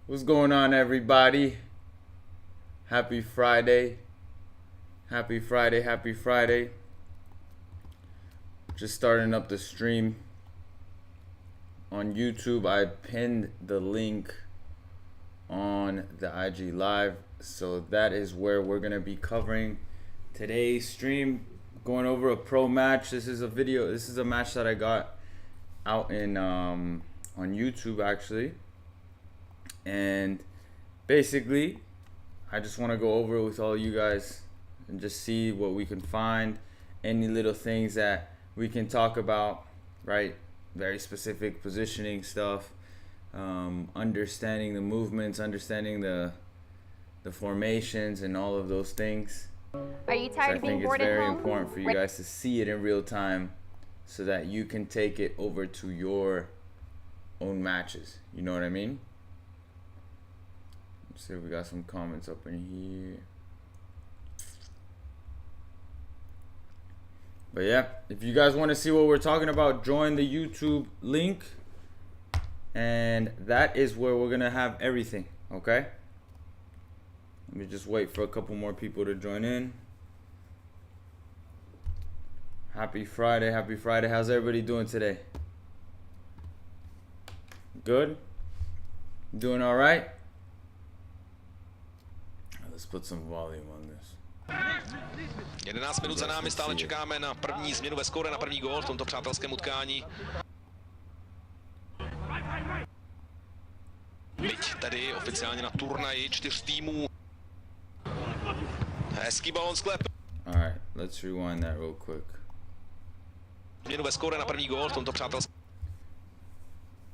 What's going on, everybody? Happy Friday. Happy Friday. Happy Friday. Just starting up the stream on YouTube. I pinned the link on the IG Live. So that is where we're going to be covering today's stream. Going over a pro match. This is a video. This is a match that I got out in on YouTube, actually. And basically, I just want to go over it with all you guys and just see what we can find, any little things that we can talk about, right? Very specific positioning stuff, understanding the movements, understanding the formations and all of those things. Are you tired of being bored at home? I think it's very important for you guys to see it in real time so that you can take it over to your own matches. You know what I mean? Let's see if we got some comments up in here. But yeah, if you guys want to see what we're talking about, join the YouTube link. And that is where we're going to have everything, okay? Let me just wait for a couple more people to join in. Happy Friday, happy Friday. How's everybody doing today? Good? Doing all right? Let's put some volume on this. 11 minut za námi, stále čekáme na první změnu ve skóre, na první gól v tomto přátelském utkání. Byť tady oficiálně na turnaji 4 týmů. Hezký balón sklep. Alright, let's rewind that real quick. Změnu ve skóre na první gól v tomto přátelském.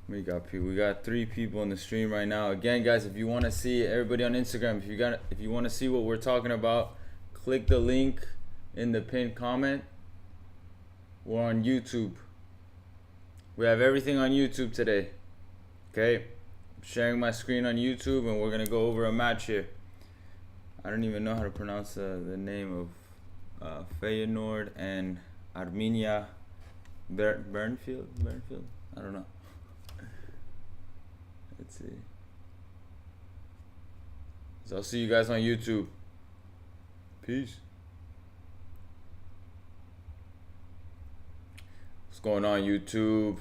We got 3 people in the stream right now. Again, guys, if you want to see everybody on Instagram, if you want to see what we're talking about, click the link in the pinned comment. We're on YouTube. We have everything on YouTube today. Okay, I'm sharing my screen on YouTube, and we're gonna go over a match here. I don't even know how to pronounce the name of Feyenoord and Arminia Bernfield. I don't know. Let's see. So I'll see you guys on YouTube. Peace. What's going on, YouTube?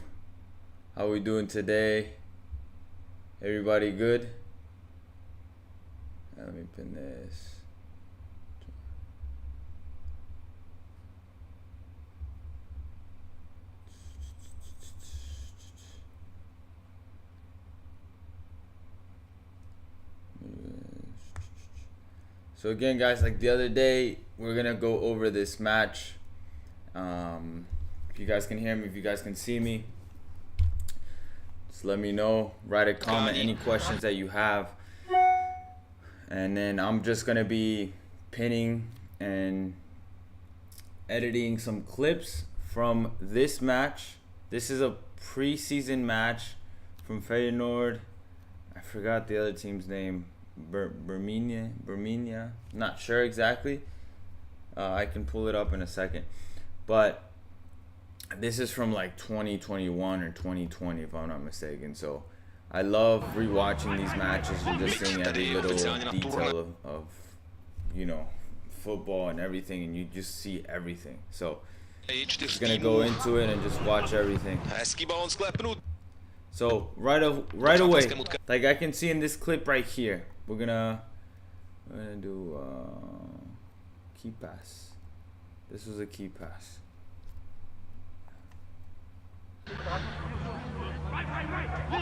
How we doing today? Everybody good? Let me pin this. So again, guys, like the other day, we're gonna go over this match. If you guys can hear me, if you guys can see me, just let me know. Write a comment, any questions that you have, and then I'm just gonna be pinning and editing some clips from this match. This is a preseason match from Feyenoord. I forgot the other team's name. Berminia, not sure exactly. I can pull it up in a second, but this is from like 2021 or 2020 if I'm not mistaken. So I love rewatching these matches and just seeing every little detail of you know, football and everything, and you just see everything. So just gonna go into it and just watch everything. So right away, like I can see in this clip right here, we're gonna do key pass. This was a key pass.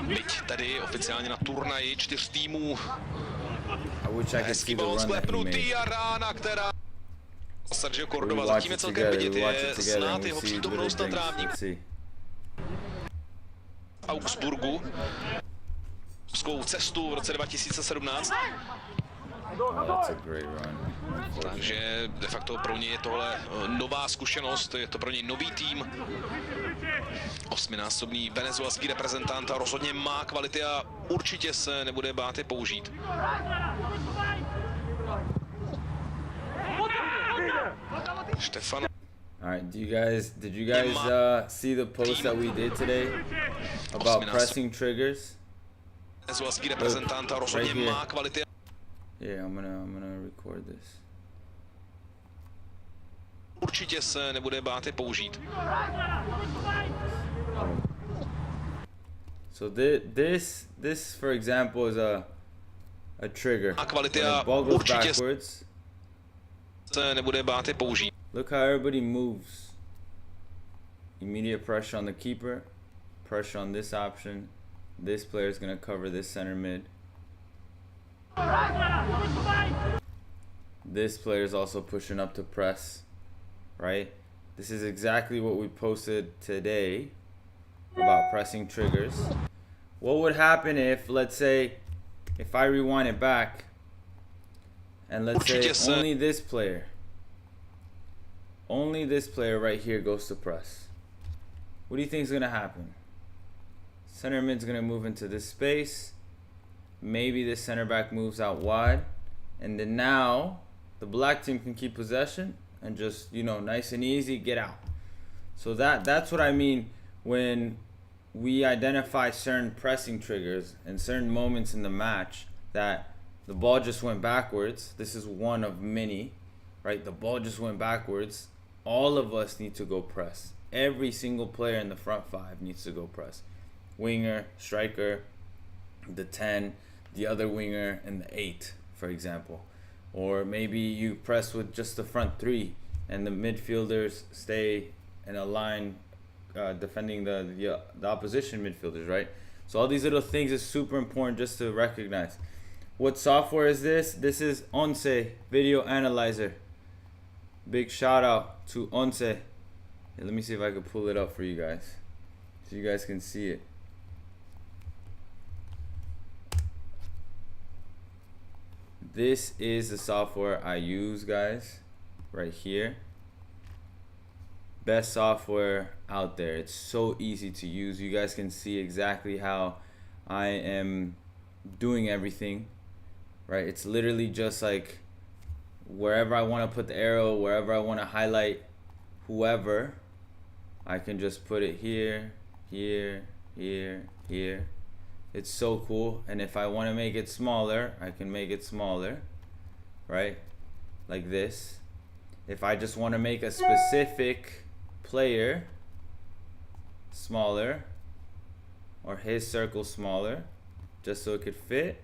Byť tady oficiálně na turnaji 4 týmů. I wish I could see the run that he made. A rána, která Sergio Cordova zatím je celkem vidět, je znát jeho přítomnost na trávníku. Augsburgu. Svou cestu v roce 2017. That's a great run. Takže de facto pro ně je tohle nová zkušenost, je to pro něj nový tým. 8násobný venezuelský reprezentant a rozhodně má kvality a určitě se nebude bát je použít. Štefan. All right, did you guys see the post that we did today about pressing triggers? Venezuelský reprezentant rozhodně má kvality. Yeah, I'm gonna record this. Určitě se nebude bát je použít. So this for example is a trigger. A kvality When a the ball goes určitě backwards, se nebude bát je použít. look how everybody moves. Immediate pressure on the keeper, pressure on this option. This player is gonna cover this center mid. This player is also pushing up to press, right? This is exactly what we posted today about pressing triggers. What would happen if, let's say, if I rewind it back and let's say only this player right here goes to press? What do you think is gonna happen? Center mid's gonna move into this space. Maybe this center back moves out wide, and then now the black team can keep possession and just, you know, nice and easy get out. So that's what I mean when we identify certain pressing triggers and certain moments in the match that the ball just went backwards. This is one of many, right? The ball just went backwards. All of us need to go press. Every single player in the front five needs to go press. Winger, striker, the 10, the other winger, and the 8, for example. Or maybe you press with just the front 3 and the midfielders stay in a line defending the opposition midfielders, right? So all these little things is super important just to recognize. What software is this? This is Once Video Analyzer. Big shout out to Once. Hey, let me see if I can pull it up for you guys so you guys can see it. This is the software I use, guys, right here. Best software out there. It's so easy to use. You guys can see exactly how I am doing everything, right? It's literally just like wherever I want to put the arrow, wherever I want to highlight whoever, I can just put it here, here, here, here. It's so cool. And if I want to make it smaller, I can make it smaller, right? Like this. If I just want to make a specific player smaller, or his circle smaller, just so it could fit,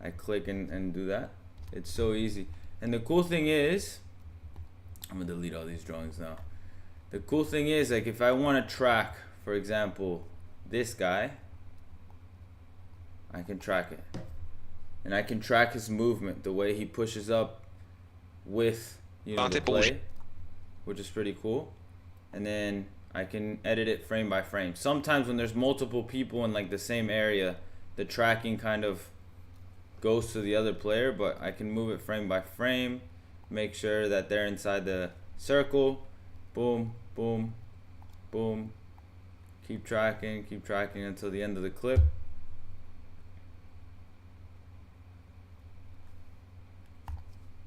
I click and do that. It's so easy. And the cool thing is, I'm gonna delete all these drawings now. The cool thing is, like, if I want to track, for example, this guy, I can track it. And I can track his movement, the way he pushes up with, you know, the play, which is pretty cool. And then I can edit it frame by frame. Sometimes when there's multiple people in like the same area, the tracking kind of goes to the other player, but I can move it frame by frame, make sure that they're inside the circle. Boom, boom, boom. Keep tracking until the end of the clip.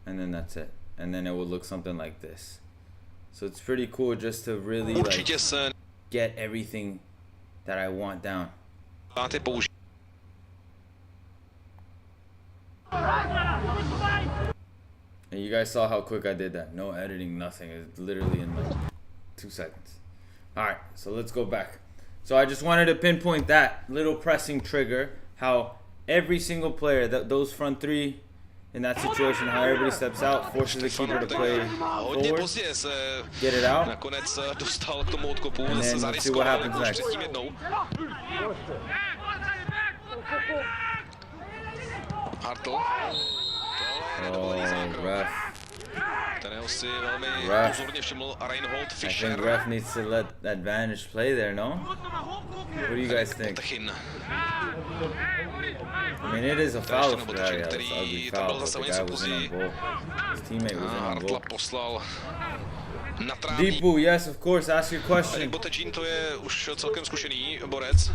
And then that's it. And then it will look something like this. So it's pretty cool just to really like get everything that I want down. And you guys saw how quick I did that. No editing, nothing. It's literally in like 2 seconds. Alright, so let's go back. So I just wanted to pinpoint that little pressing trigger, how every single player, those front 3 in that situation, how everybody steps out, forces the keeper to play forward, get it out, and then let's see what happens next. Oh, ref. Ref. I think ref needs to let that advantage play there, no? What do you guys think? I mean, it is a foul for that. Yeah, it's an ugly foul, but the guy was in on goal. His teammate was in on goal. Deepu, yes, of course, ask your question. Botečín to je už celkem zkušený borec.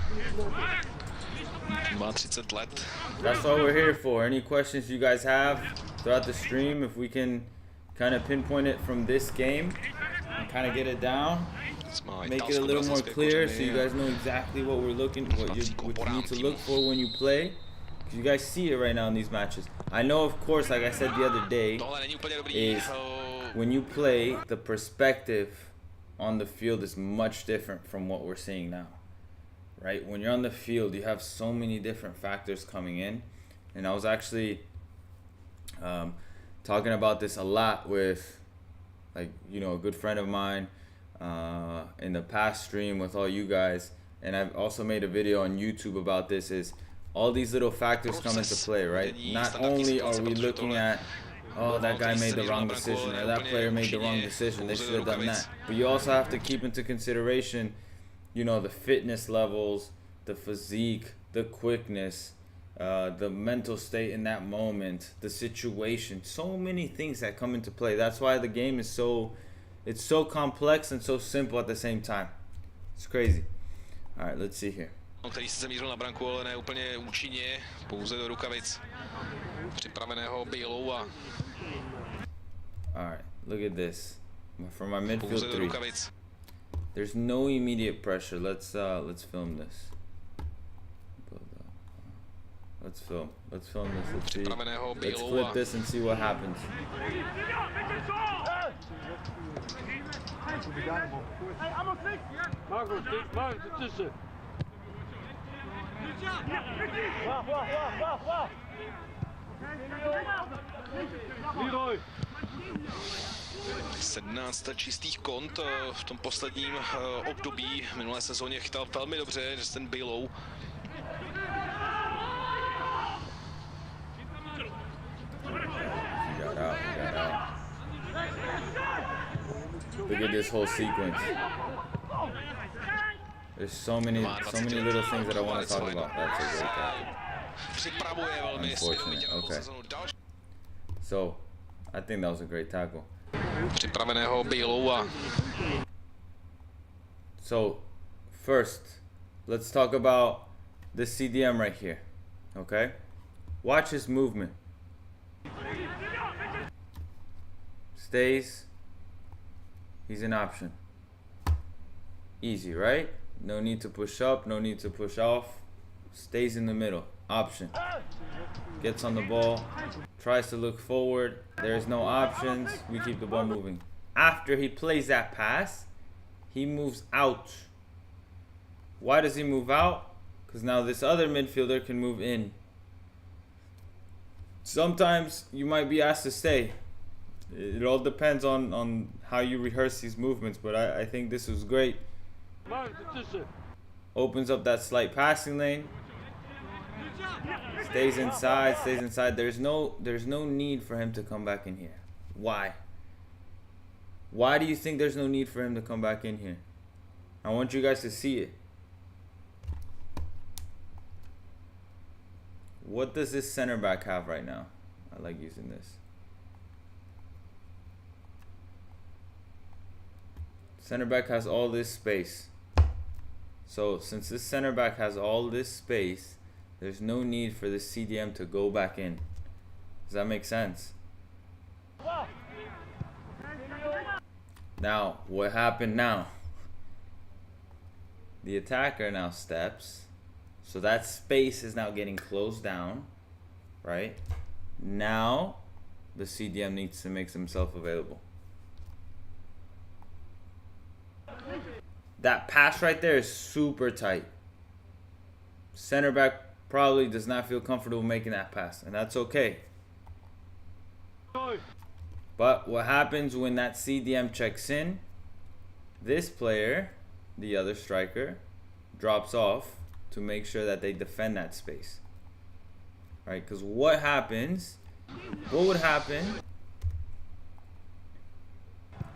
Má 30 let. That's what we're here for. Any questions you guys have throughout the stream, if we can kind of pinpoint it from this game and kind of get it down, make it a little more clear so you guys know exactly what we're looking, what you need to look for when you play. Because you guys see it right now in these matches. I know, of course, like I said the other day, is when you play, the perspective on the field is much different from what we're seeing now. Right? When you're on the field, you have so many different factors coming in. And I was actually talking about this a lot with, like, you know, a good friend of mine in the past stream with all you guys. And I've also made a video on YouTube about this, is all these little factors come into play, right? Not only are we looking at, oh, that guy made the wrong decision, or that player made the wrong decision, they should have done that. But you also have to keep into consideration, you know, the fitness levels, the physique, the quickness, the mental state in that moment, the situation, so many things that come into play. That's why the game is it's so complex and so simple at the same time. It's crazy. All right, let's see here. Který se zamířil na branku, ale ne úplně účinně, pouze do rukavic připraveného Baleova. All right, look at this. For my midfield three. There's no immediate pressure. Let's film this. Let's film this. Let's see. Let's flip this and see what happens. Leroy. 17 čistých kont v tom posledním období. Minulé sezóně chytal velmi dobře Justin Baleov. He got out. Look at this whole sequence. There's so many little things that I want to talk about. That's a great tackle. Unfortunate. Okay. So, I think that was a great tackle. So, first, let's talk about the CDM right here. Okay? Watch his movement. Stays. He's an option. Easy, right? No need to push up, no need to push off. Stays in the middle. Option. Gets on the ball. Tries to look forward. There's no options. We keep the ball moving. After he plays that pass, he moves out. Why does he move out? Because now this other midfielder can move in. Sometimes you might be asked to stay. It all depends on how you rehearse these movements, but I think this was great. Opens up that slight passing lane. Stays inside. There's no need for him to come back in here. Why? Why do you think there's no need for him to come back in here? I want you guys to see it. What does this center back have right now? I like using this. Center back has all this space. So since this center back has all this space, there's no need for this CDM to go back in. Does that make sense? Now, what happened now? The attacker now steps. So that space is now getting closed down, right? Now, the CDM needs to make himself available. That pass right there is super tight. Center back probably does not feel comfortable making that pass, and that's okay. But what happens when that CDM checks in? This player, the other striker, drops off to make sure that they defend that space. Right? Because what would happen,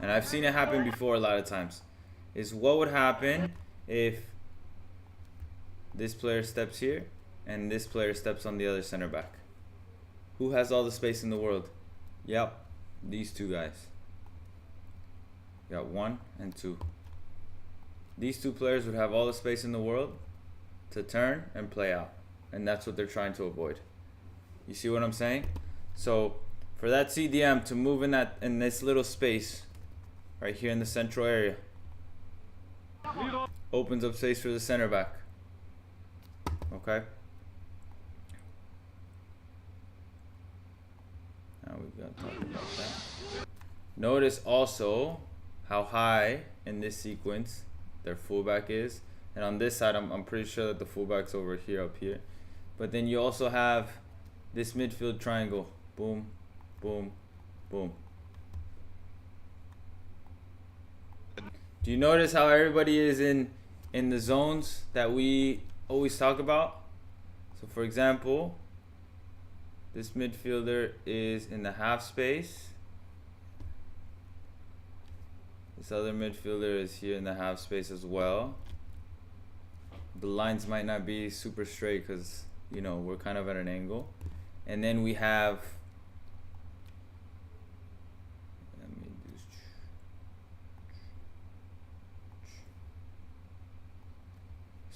and I've seen it happen before a lot of times, is what would happen if this player steps here and this player steps on the other center back? Who has all the space in the world? Yep, these two guys. You got 1 and 2. These two players would have all the space in the world to turn and play out, and that's what they're trying to avoid. You see what I'm saying? So for that CDM to move in this little space right here in the central area, Opens up space for the center back. Okay. Now we've got to talk about that. Notice also how high in this sequence their fullback is. And on this side, I'm pretty sure that the fullback's over here, up here. But then you also have this midfield triangle. Boom, boom, boom. Do you notice how everybody is in the zones that we always talk about? So for example, this midfielder is in the half space. This other midfielder is here in the half space as well. The lines might not be super straight because, you know, we're kind of at an angle. And then we have, let me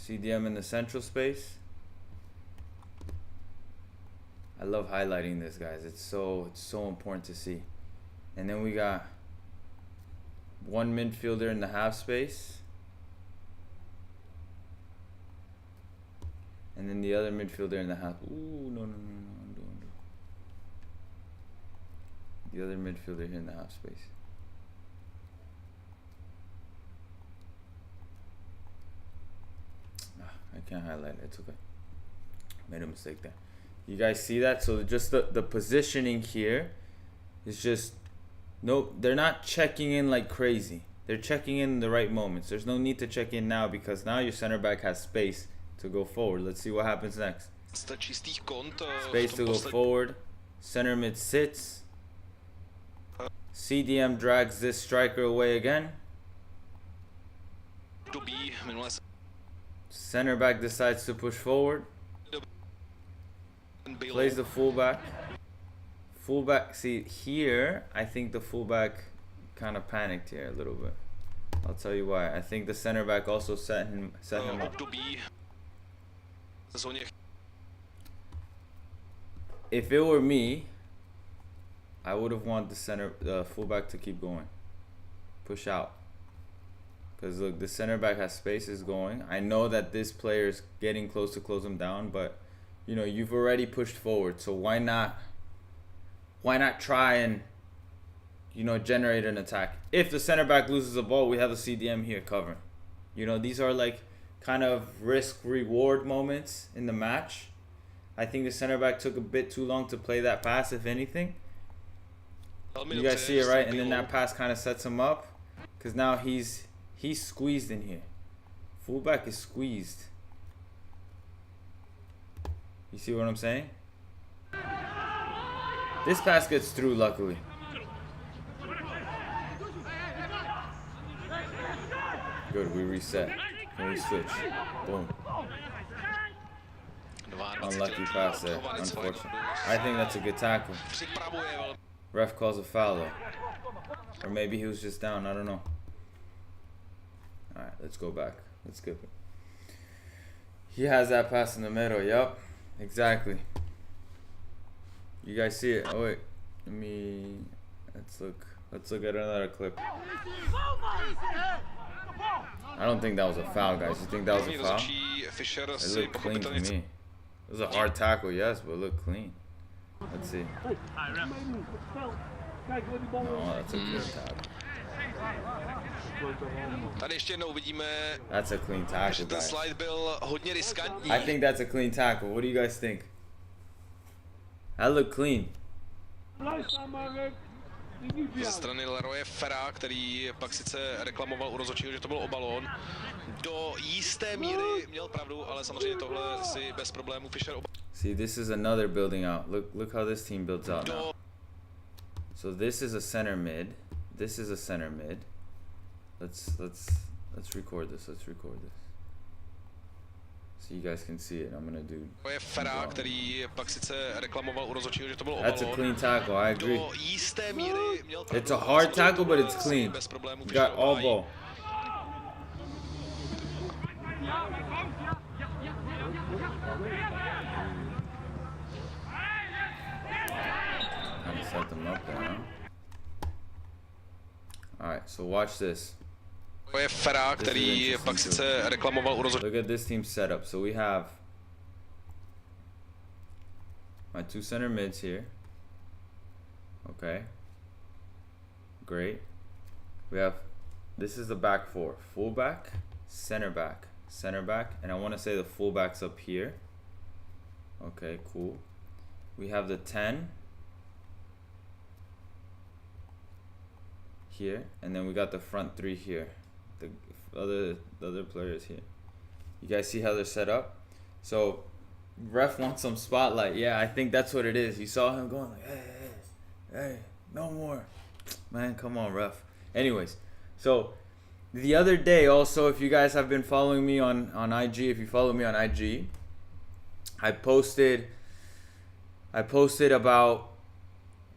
do CDM in the central space. I love highlighting this, guys. It's so important to see. And then we got one midfielder in the half space. And then the other midfielder in the half. Ooh, no. Undo. The other midfielder here in the half space. I can't highlight it. It's okay. Made a mistake there. You guys see that? So just the positioning here is just, nope, they're not checking in like crazy. They're checking in the right moments. There's no need to check in now because now your center back has space to go forward. Let's see what happens next. Space to go forward. Center mid sits. CDM drags this striker away again. Center back decides to push forward. Plays the fullback. Fullback, see here, I think the fullback kind of panicked here a little bit. I'll tell you why. I think the center back also set him up. If it were me, I would have wanted the fullback to keep going. Push out. Because look, the center back has spaces going. I know that this player is getting close to close him down, but you know, you've already pushed forward, so why not try and, you know, generate an attack? If the center back loses the ball, we have the CDM here covering. You know, these are like kind of risk-reward moments in the match. I think the center back took a bit too long to play that pass, if anything. You guys see it, right? And then that pass kind of sets him up, because now he's squeezed in here. Fullback is squeezed. You see what I'm saying? This pass gets through, luckily. Good, we reset. And we switch. Boom. Unlucky pass there, unfortunately. I think that's a good tackle. Ref calls a foul though. Or maybe he was just down, I don't know. Alright, let's go back. Let's skip it. He has that pass in the middle, yup. Exactly. You guys see it? Oh wait, let's look at another clip. I don't think that was a foul, guys. You think that was a foul? It looked clean to me. It was a hard tackle, yes, but it looked clean. Let's see. No, that's a good tackle. That's a clean tackle, guys. I think that's a clean tackle. What do you guys think? That looked clean. Ze strany Leroye Fera, který pak sice reklamoval u rozhodčího, že to byl o balón. Do jisté míry měl pravdu, ale samozřejmě tohle si bez problémů Fischer See, this is another building out. Look how this team builds out now. So this is a center mid. This is a center mid. Let's record this. Let's record this. So you guys can see it. I'm gonna do. Fera, který pak sice reklamoval u rozhodčího, že to byl o That's a clean tackle. I agree. Do jisté míry měl pravdu. It's a hard tackle, but it's clean. Got all ball. Kind of set them up there, huh? Alright, so watch this. To je Ferrák, který pak sice reklamoval u rozhodčího. Look at this team setup. So we have my two center mids here. Okay. Great. We have, this is the back four. Fullback, center back, and I want to say the fullback's up here. Okay, cool. We have the 10 here, and then we got the front three here. The other players here. You guys see how they're set up? So ref wants some spotlight. Yeah, I think that's what it is. You saw him going like, hey, no more. Man, come on, ref. Anyways, so the other day also, if you guys have been following me on IG, if you follow me on IG, I posted about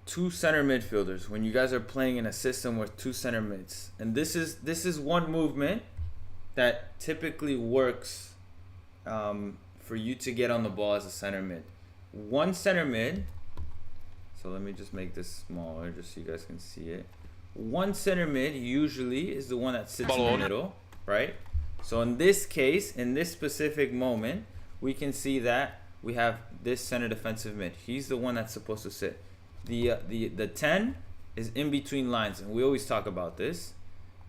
two center midfielders when you guys are playing in a system with two center mids. And this is one movement that typically works for you to get on the ball as a center mid. One center mid, so let me just make this smaller just so you guys can see it. One center mid usually is the one that sits in the middle, right? So in this case, in this specific moment, we can see that we have this center defensive mid. He's the one that's supposed to sit. The 10 is in between lines, and we always talk about this.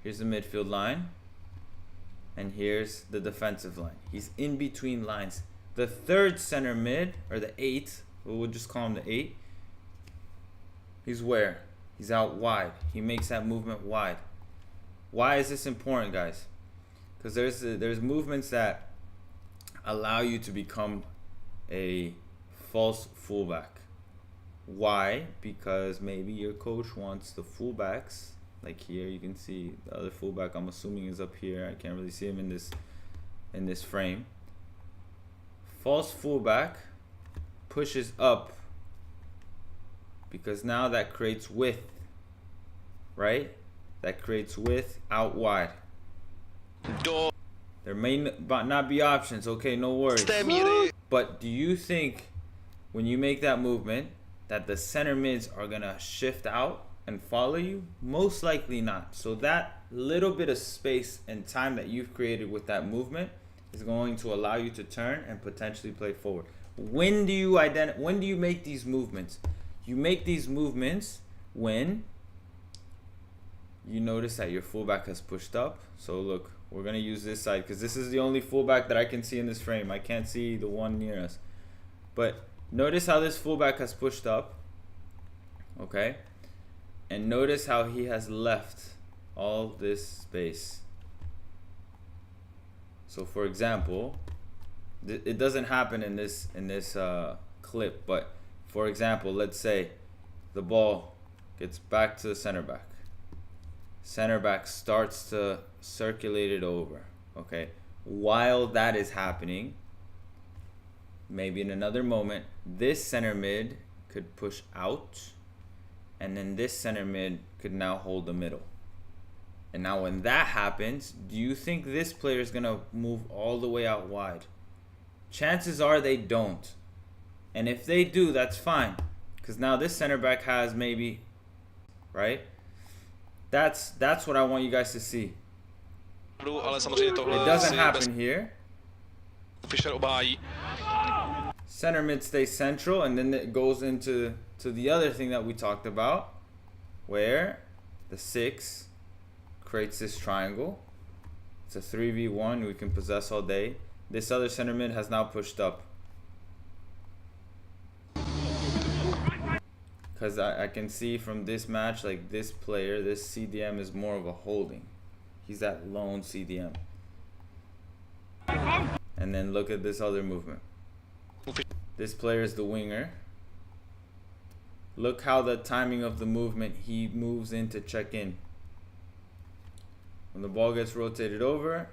Here's the midfield line, and here's the defensive line. He's in between lines. The third center mid, or the 8, we'll just call him the 8. He's where? He's out wide. He makes that movement wide. Why is this important, guys? Because there's movements that allow you to become a false fullback. Why? Because maybe your coach wants the fullbacks, like here you can see the other fullback, I'm assuming is up here. I can't really see him in this frame. False fullback pushes up because now that creates width, right? That creates width out wide. There may not be options, okay, no worries. But do you think when you make that movement that the center mids are gonna shift out and follow you? Most likely not. So that little bit of space and time that you've created with that movement is going to allow you to turn and potentially play forward. When do you make these movements? You make these movements when you notice that your fullback has pushed up. So look, we're gonna use this side because this is the only fullback that I can see in this frame. I can't see the one near us. But notice how this fullback has pushed up, okay? And notice how he has left all this space. So for example, it doesn't happen in this clip, but for example, let's say the ball gets back to the center back. Center back starts to circulate it over, okay? While that is happening, maybe in another moment, this center mid could push out, and then this center mid could now hold the middle. And now when that happens, do you think this player is gonna move all the way out wide? Chances are they don't. And if they do, that's fine. Because now this center back has maybe, right? That's what I want you guys to see. It doesn't happen here. Center mid stays central, and then it goes into the other thing that we talked about, where the 6 creates this triangle. It's a 3v1 we can possess all day. This other center mid has now pushed up. Because I can see from this match, like this player, this CDM is more of a holding. He's that lone CDM. And then look at this other movement. This player is the winger. Look how the timing of the movement, he moves in to check in. When the ball gets rotated over,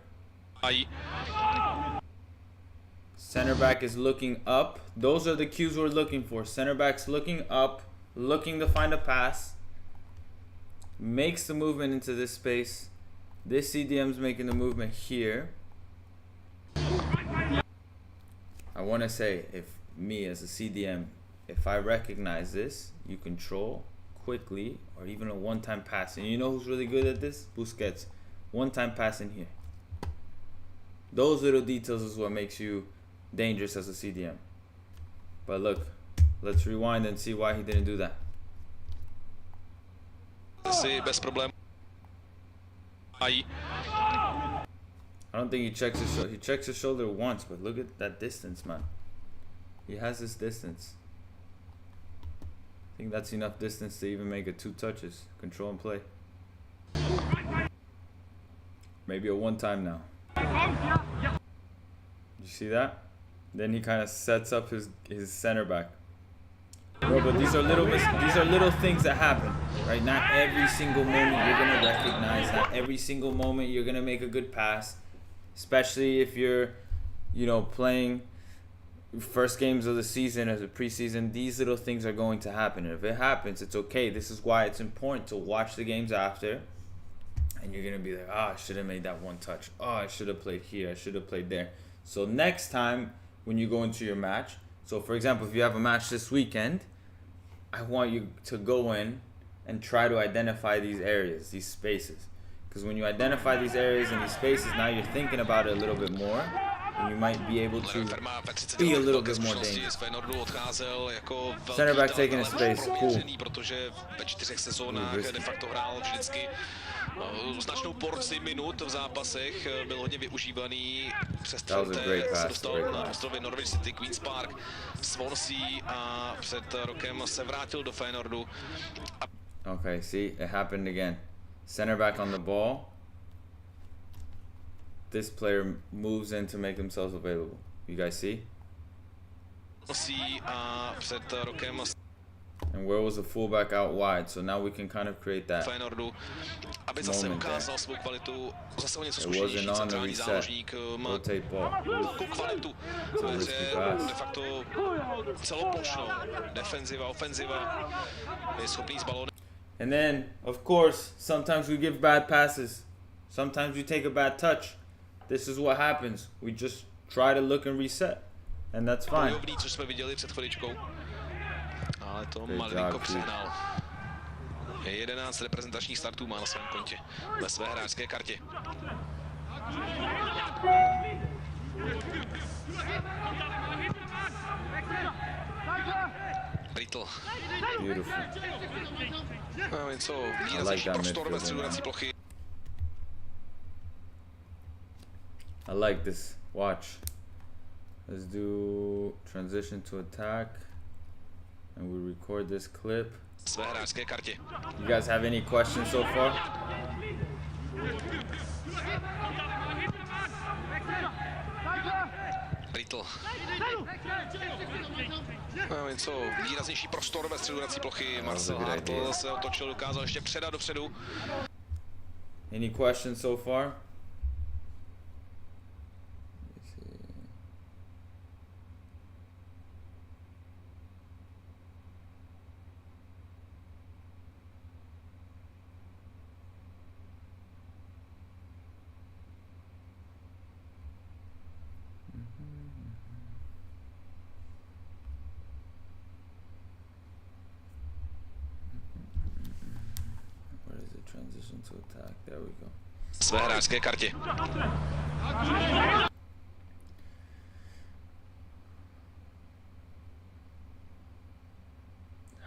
center back is looking up. Those are the cues we're looking for. Center back's looking up, looking to find a pass, makes the movement into this space. This CDM's making the movement here. I want to say, if me as a CDM, if I recognize this, you control quickly, or even a one-time pass. And you know who's really good at this? Busquets. One-time pass in here. Those little details is what makes you dangerous as a CDM. But look, let's rewind and see why he didn't do that. Bez problémů. I don't think he checks his shoulder. He checks his shoulder once, but look at that distance, man. He has this distance. I think that's enough distance to even make it 2 touches. Control and play. Maybe a one-time now. You see that? Then he kind of sets up his center back. Bro, but these are little things that happen, right? Not every single moment you're gonna recognize. Not every single moment you're gonna make a good pass, especially if you're, you know, playing first games of the season as a preseason. These little things are going to happen, and if it happens, it's okay. This is why it's important to watch the games after, and you're gonna be like, I should have made that one touch. Oh, I should have played here. I should have played there. So next time when you go into your match, so for example, if you have a match this weekend, I want you to go in and try to identify these areas, these spaces. Because when you identify these areas and these spaces, now you're thinking about it a little bit more, and you might be able to be a little bit more dangerous. Center back taking his space, cool. Značnou porci minut v zápasech, byl hodně využívaný přes na ostrově Norwich City, Queen's Park, Swansea a před rokem se vrátil do Feyenoordu. Okay, see, it happened again. Center back on the ball. This player moves in to make themselves available. You guys see? A před rokem and where was the fullback out wide, so now we can kind of create that moment there. It wasn't on the reset. Rotate ball. It's a risky pass. And then, of course, sometimes we give bad passes. Sometimes we take a bad touch. This is what happens. We just try to look and reset. And that's fine. Ale to malinko přehnal. 11 reprezentačních startů má na svém kontě ve své hráčské kartě. Brittle. Beautiful. No, něco výraznější prostor ve středohrací plochy. I like this. Watch. Let's do transition to attack. And we record this clip. You guys have any questions so far? Brittle. No, něco výraznější prostor ve středohrací plochy. Marcel Hartl se otočil, dokázal ještě předat dopředu. Any questions so far? Transition to attack. There we go. Své hráčské kartě.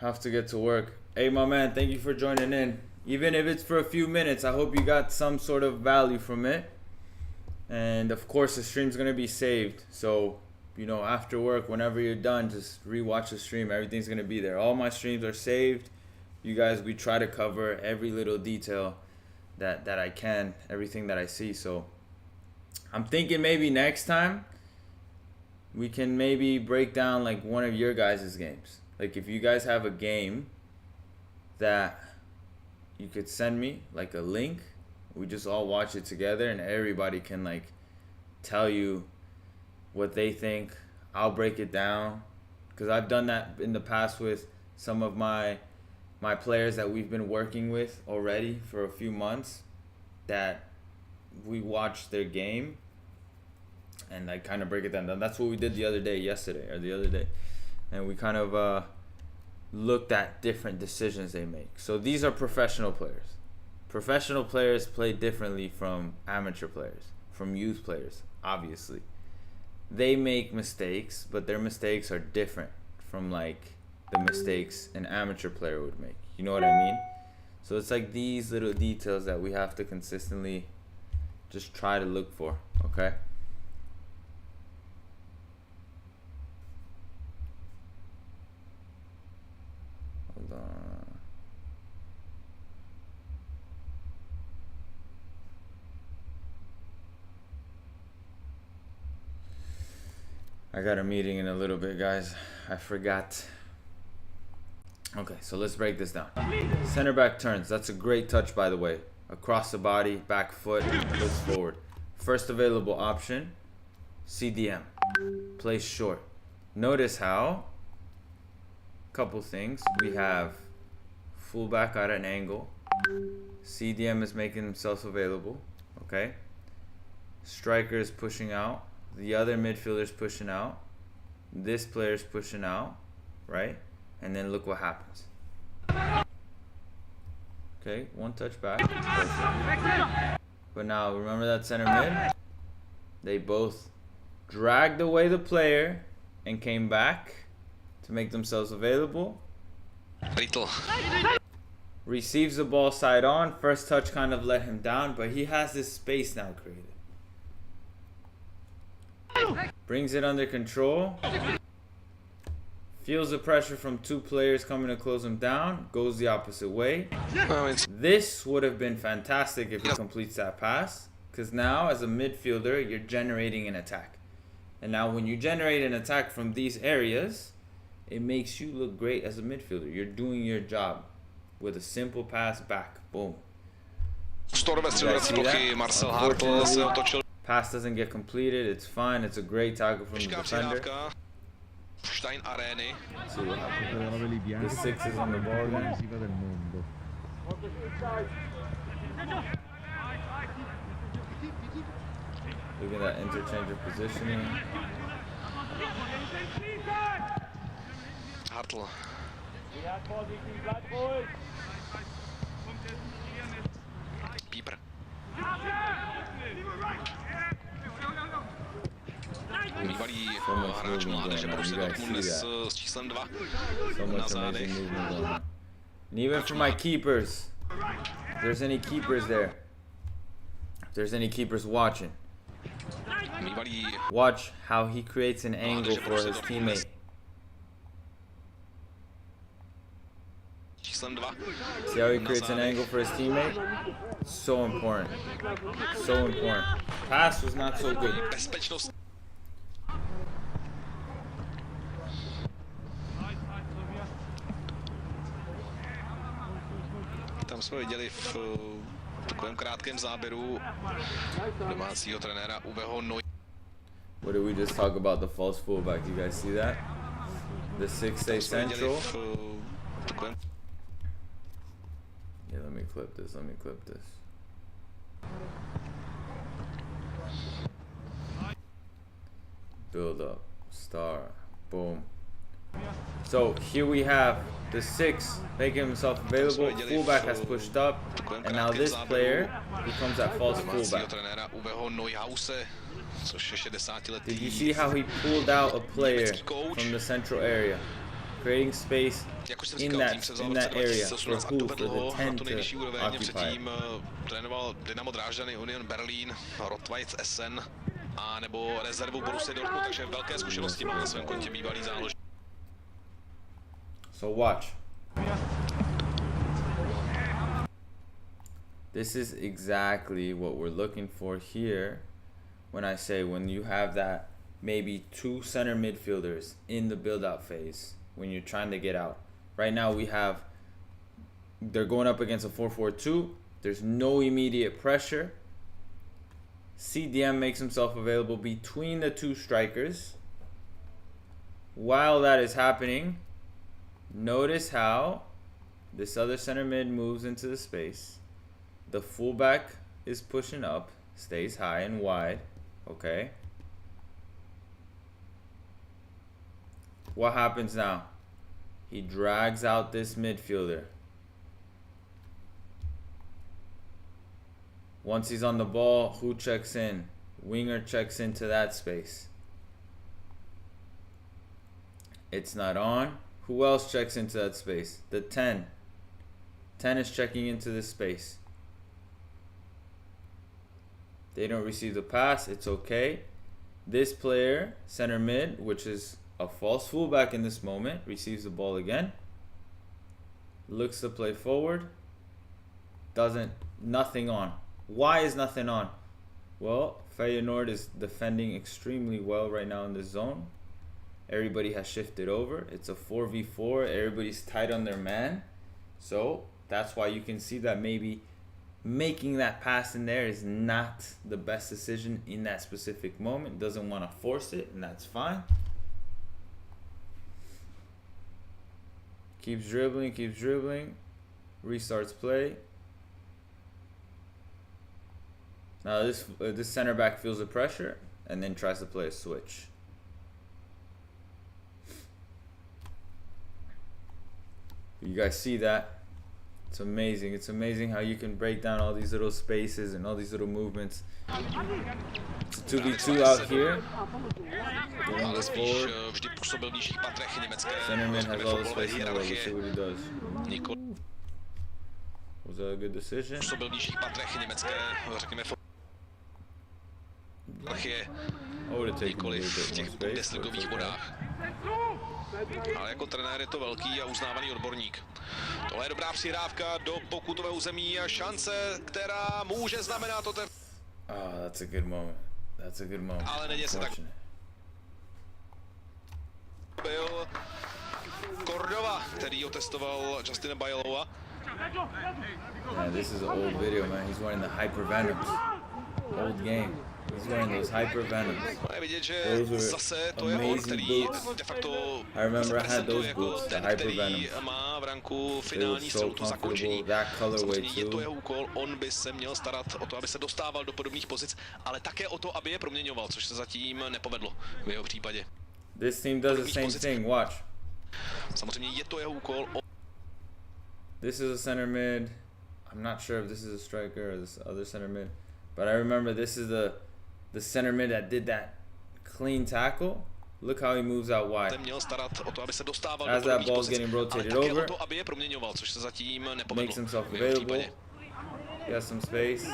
Have to get to work. Hey, my man, thank you for joining in. Even if it's for a few minutes, I hope you got some sort of value from it. And of course, the stream's gonna be saved. So, you know, after work, whenever you're done, just rewatch the stream. Everything's gonna be there. All my streams are saved. You guys, we try to cover every little detail that I can, everything that I see. So I'm thinking maybe next time we can maybe break down like one of your guys' games. Like if you guys have a game that you could send me like a link, we just all watch it together and everybody can like tell you what they think. I'll break it down because I've done that in the past with some of my players that we've been working with already for a few months, that we watched their game and I kind of break it down. And that's what we did the other day, and we kind of looked at different decisions they make. So these are professional players, Professional players play differently from amateur players, from youth players, obviously. They make mistakes, but their mistakes are different from like the mistakes an amateur player would make. You know what I mean? So it's like these little details that we have to consistently just try to look for, okay? Hold on. I got a meeting in a little bit, guys. I forgot. Okay, so let's break this down. Center back turns. That's a great touch, by the way. Across the body, back foot, looks forward. First available option, CDM. Plays short. Notice how, couple things. We have fullback at an angle. CDM is making himself available. Okay. Striker is pushing out. The other midfielder's pushing out. This player's pushing out, right? And then look what happens. Okay, one touch back. But now, remember that center mid? They both dragged away the player and came back to make themselves available. Little. Receives the ball side on. First touch kind of let him down, but he has this space now created. Brings it under control. Feels the pressure from two players coming to close him down. Goes the opposite way. This would have been fantastic if he completes that pass. Because now, as a midfielder, you're generating an attack. And now when you generate an attack from these areas, it makes you look great as a midfielder. You're doing your job with a simple pass back. Boom. Pass doesn't get completed. It's fine. It's a great tackle from the defender. Stein Areny. See what happens. The 6 is on the ball again. Look at that interchange of positioning. Hartl. Pieper. Bývalý hráč mládeže Borussia Dortmund s číslem 2 na zádech. And even for my keepers, if there's any keepers there, if there's any keepers watching, watch how he creates an angle for his teammate. See how he creates an angle for his teammate? So important. So important. Pass was not so good. Tam jsme viděli v takovém krátkém záběru domácího trenéra Uweho Neuer. What did we just talk about the false fullback? You guys see that? The 6 stays central. Yeah, let me clip this. Let me clip this. Build up. Star. Boom. So here we have the 6 making himself available. Fullback has pushed up, and now this player becomes that false fullback. Did you see how he pulled out a player from the central area, creating space in that area for who? For the 10 to occupy. Trénoval Dynamo Drážďany, Union Berlín, Rot-Weiss Essen a nebo rezervu Borussia Dortmund, takže velké zkušenosti má na svém kontě bývalý záložník. So watch. This is exactly what we're looking for here when I say when you have that maybe 2 center midfielders in the build-out phase when you're trying to get out. Right now they're going up against a 4-4-2. There's no immediate pressure. CDM makes himself available between the 2 strikers. While that is happening, notice how this other center mid moves into the space. The fullback is pushing up, stays high and wide. Okay. What happens now? He drags out this midfielder. Once he's on the ball, who checks in? Winger checks into that space. It's not on. Who else checks into that space? The 10. 10 is checking into this space. They don't receive the pass. It's okay. This player, center mid, which is a false fullback in this moment, receives the ball again. Looks to play forward. Nothing on. Why is nothing on? Well, Feyenoord is defending extremely well right now in this zone. Everybody has shifted over. It's a 4v4. Everybody's tight on their man. So that's why you can see that maybe making that pass in there is not the best decision in that specific moment. Doesn't want to force it, and that's fine. Keeps dribbling. Restarts play. Now this center back feels the pressure and then tries to play a switch. You guys see that? It's amazing. It's amazing how you can break down all these little spaces and all these little movements. It's a 2v2 out here. Centerman has all the space in the world. Let's see what he does. Was that a good decision? I would have taken a little bit more space. Ale jako trenér je to velký a uznávaný odborník. Tohle je dobrá přihrávka do pokutového území a šance, která může znamenat to ten... That's a good moment. That's a good moment. Ale neděje se tak. Byl Cordova, který otestoval Justina Bailova. Man, this is an old video, man. He's wearing the Hyper Venoms. Old game. He's wearing those Hyper Venoms. Those were amazing boots. I remember I had those boots, the Hyper Venoms. They were so comfortable. That colorway too. On by se měl starat o to, aby se dostával do podobných pozic, ale také o to, aby je proměňoval, což se zatím nepovedlo v jeho případě. This team does the same thing. Watch. Samozřejmě je to jeho úkol. This is a center mid. I'm not sure if this is a striker or this other center mid, but I remember this is the center mid that did that clean tackle. Look how he moves out wide. As that ball's getting rotated over, makes himself available. He has some space.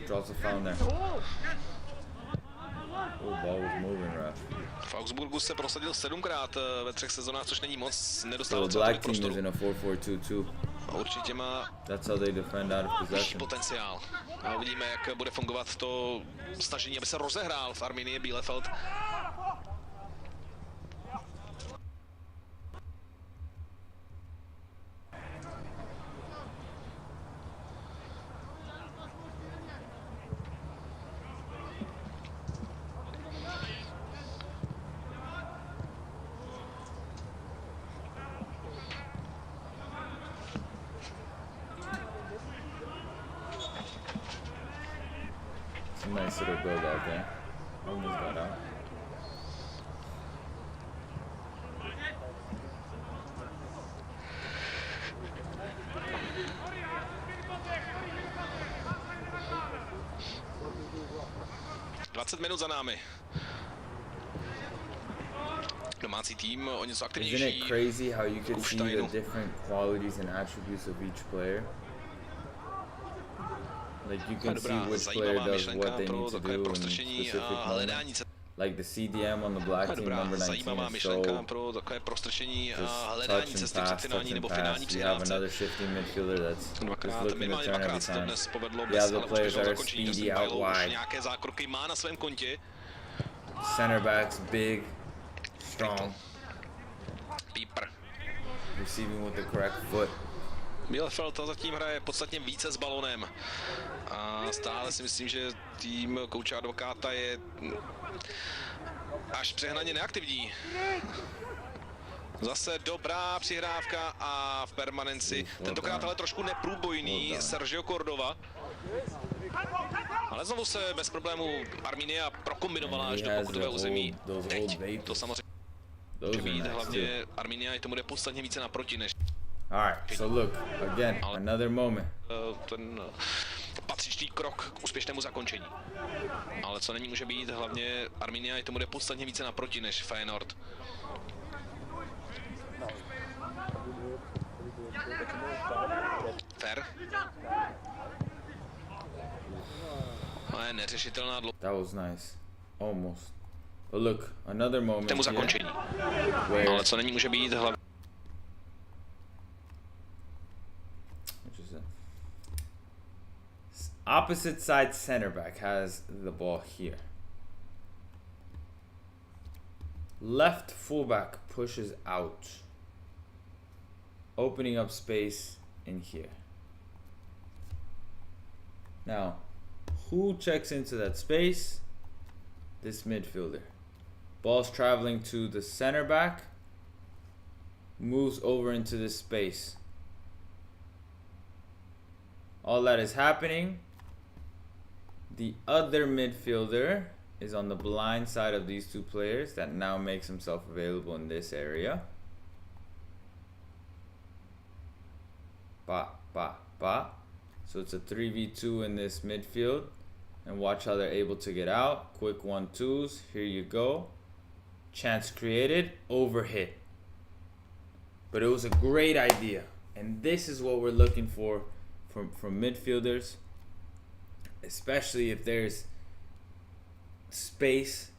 Draws a foul there. Oh, ball was moving rough. V Augsburgu se prosadil 7krát ve 3 sezónách, což není moc, nedostal the black team is in a 4-4-2-2. Určitě má That's how they defend out of possession. Potenciál. A uvidíme, jak bude fungovat to snažení, aby se rozehrál v Arminie Bielefeld. Nice little build out there. Almost got out. Minut za námi. Domácí tým o něco aktivnější. Isn't it crazy how you could see the different qualities and attributes of each player? Like you can see which player does what they need to do in specific moments. Like the CDM on the black team, number 19 is so just touch and pass. You have another shifty midfielder that's just looking to turn every time. You have the players that are speedy out wide. Center backs big, strong. Receiving with the correct foot. Bielefeld zatím hraje podstatně více s balonem. A stále si myslím, že tým kouče Advokáta je až přehnaně neaktivní. Zase dobrá přihrávka a v permanenci. Tentokrát ale trošku neprůbojný Sergio Cordova. Ale znovu se bez problémů Arminia prokombinovala až do pokutového území. Teď to samozřejmě může být, hlavně Arminia tomu jde podstatně více naproti než... All right, so look, again, another moment. Ten patřičný krok k úspěšnému zakončení. Ale co není může být, hlavně Arminia je tomu jde podstatně více naproti než Feyenoord. Fair. Ale neřešitelná dlouho. That was nice. Almost. But look, another moment Tému zakončení. Ale co není může být, hlavně opposite side center back has the ball here. Left fullback pushes out, opening up space in here. Now, who checks into that space? This midfielder. Ball's traveling to the center back, moves over into this space. All that is happening. The other midfielder is on the blind side of these two players that now makes himself available in this area. Ba, ba, ba. So it's a 3v2 in this midfield. And watch how they're able to get out. Quick 1-2s. Here you go. Chance created. Overhit. But it was a great idea. And this is what we're looking for from midfielders. Especially if there's space,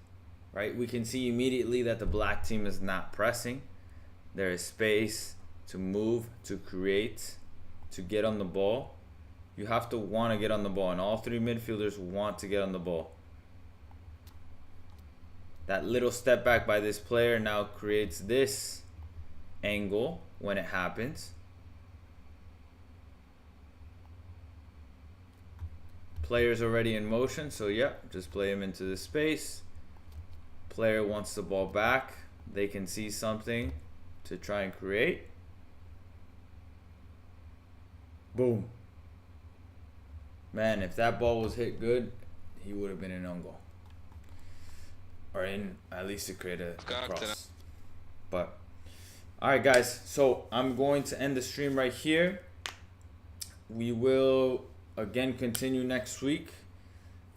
right? We can see immediately that the black team is not pressing. There is space to move, to create, to get on the ball. You have to want to get on the ball, and all three midfielders want to get on the ball. That little step back by this player now creates this angle when it happens. Player's already in motion, so yeah, just play him into the space. Player wants the ball back. They can see something to try and create. Boom. Man, if that ball was hit good, he would have been an own goal. Or in, at least to create a cross. But, alright guys, so I'm going to end the stream right here. We will again continue next week.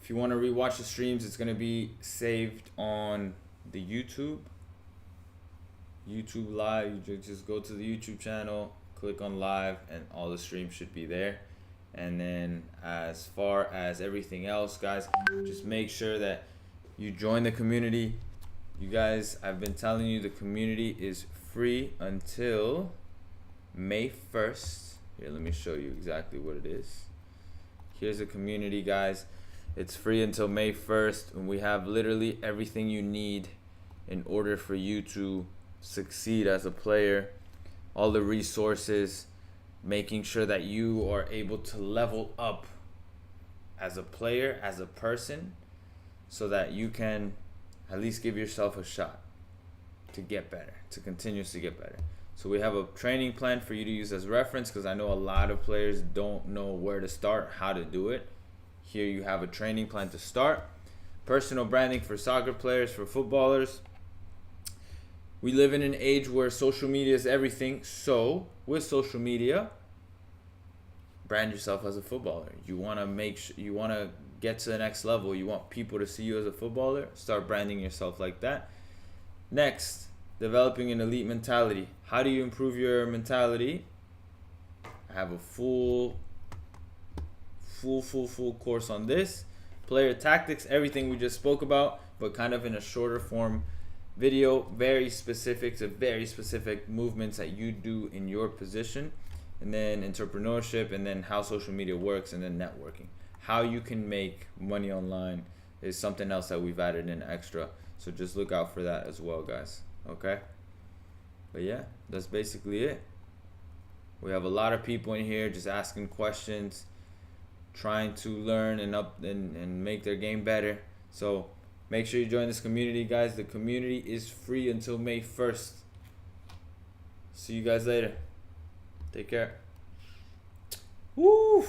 If you want to rewatch the streams, it's going to be saved on the YouTube live. You just go to the YouTube channel, click on live, and all the streams should be there. And then as far as everything else, guys, just make sure that you join the community. You guys, I've been telling you the community is free until May 1st. Here, let me show you exactly what it is. Here's the community, guys. It's free until May 1st, and we have literally everything you need in order for you to succeed as a player. All the resources, making sure that you are able to level up as a player, as a person, so that you can at least give yourself a shot to get better, to continuously get better. So we have a training plan for you to use as reference, because I know a lot of players don't know where to start, how to do it. Here you have a training plan to start. Personal branding for soccer players, for footballers. We live in an age where social media is everything. So with social media, brand yourself as a footballer. You want to make sure, you want to get to the next level. You want people to see you as a footballer. Start branding yourself like that. Next, developing an elite mentality. How do you improve your mentality? I have a full course on this. Player tactics, everything we just spoke about, but kind of in a shorter form video, very specific to very specific movements that you do in your position. And then entrepreneurship, and then how social media works, and then networking. How you can make money online is something else that we've added in extra. So just look out for that as well, guys. Okay? But yeah, that's basically it. We have a lot of people in here just asking questions, trying to learn and make their game better. So make sure you join this community, guys. The community is free until May 1st. See you guys later. Take care. Woo!